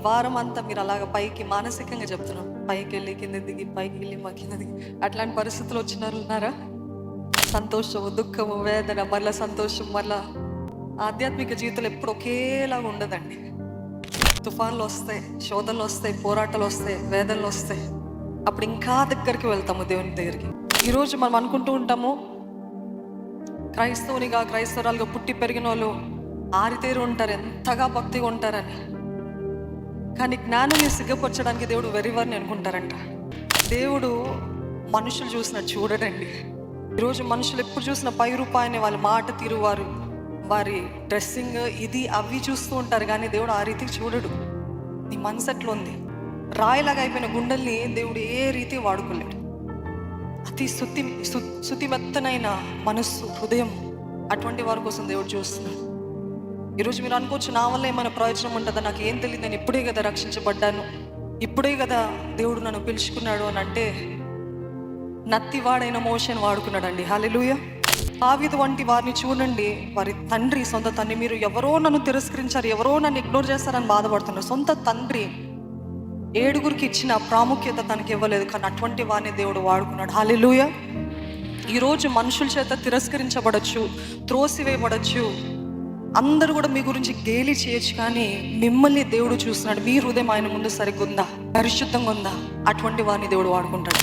వారం అంతా మీరు అలాగ పైకి మానసికంగా చెప్తున్నాం, పైకి వెళ్ళి కింద దిగి, పైకి వెళ్ళి మా కింద దిగి, అట్లాంటి పరిస్థితులు వచ్చినారు ఉన్నారా? సంతోషము, దుఃఖము, వేదన, మళ్ళీ సంతోషం, మళ్ళా ఆధ్యాత్మిక జీవితంలో ఎప్పుడు ఒకేలాగా ఉండదండి. తుఫాన్లు వస్తాయి, శోధనలు వస్తాయి, పోరాటాలు వస్తాయి, వేదనలు వస్తాయి. అప్పుడు ఇంకా దగ్గరికి వెళ్తాము దేవుని దగ్గరికి. ఈరోజు మనం అనుకుంటూ ఉంటాము, క్రైస్తవునిగా క్రైస్తవురాలుగా పుట్టి పెరిగిన వాళ్ళు ఆరితేరు ఉంటారు, ఎంతగా భక్తిగా ఉంటారని. కానీ జ్ఞానాన్ని సిగ్గపరచడానికి దేవుడు వెర్రివారిని అనుకుంటారంట. దేవుడు మనుషులు చూసినట్టు చూడడండి. ఈరోజు మనుషులు ఎప్పుడు చూసిన పై రూపాయని, వాళ్ళ మాట తీరు, వారి డ్రెస్సింగ్, ఇది అవి చూస్తూ ఉంటారు. కానీ దేవుడు ఆ రీతికి చూడడు. నీ మనసు ఎట్లా ఉంది? రాయిలాగా అయిపోయిన గుండెల్ని దేవుడు ఏ రీతి వాడుకోలేడు. అతి శుతిమెత్తనైన మనస్సు, హృదయం, అటువంటి వారి కోసం దేవుడు చూస్తున్నాడు. ఈరోజు మీరు అనుకోవచ్చు, నా వల్ల ఏమైనా ప్రయోజనం ఉంటుందా, నాకు ఏం తెలియదు, నేను ఇప్పుడే కదా రక్షించబడ్డాను, ఇప్పుడే కదా దేవుడు నన్ను పిలుచుకున్నాడు అని అంటే, నత్తివాడైన మోషేని వాడుకున్నాడండి. హల్లెలూయా. దావీదు వంటి వారిని చూడండి, వారి తండ్రి, సొంత తండ్రి, మీరు ఎవరో నన్ను తిరస్కరించారు, ఎవరో నన్ను ఇగ్నోర్ చేస్తారని బాధపడుతున్నారు. సొంత తండ్రి 7గురికి ఇచ్చిన ప్రాముఖ్యత తనకి ఇవ్వలేదు, కానీ అటువంటి వారిని దేవుడు వాడుకున్నాడు. హల్లెలూయా. ఈరోజు మనుషుల చేత తిరస్కరించబడచ్చు, త్రోసివేయబడచ్చు, అందరూ కూడా మీ గురించి గేలి చేయొచ్చు, కానీ మిమ్మల్ని దేవుడు చూస్తున్నాడు. మీ హృదయం ఆయన ముందు సరిగ్గా ఉందా, పరిశుద్ధంగా ఉందా? అటువంటి వారిని దేవుడు వాడుకుంటాడు.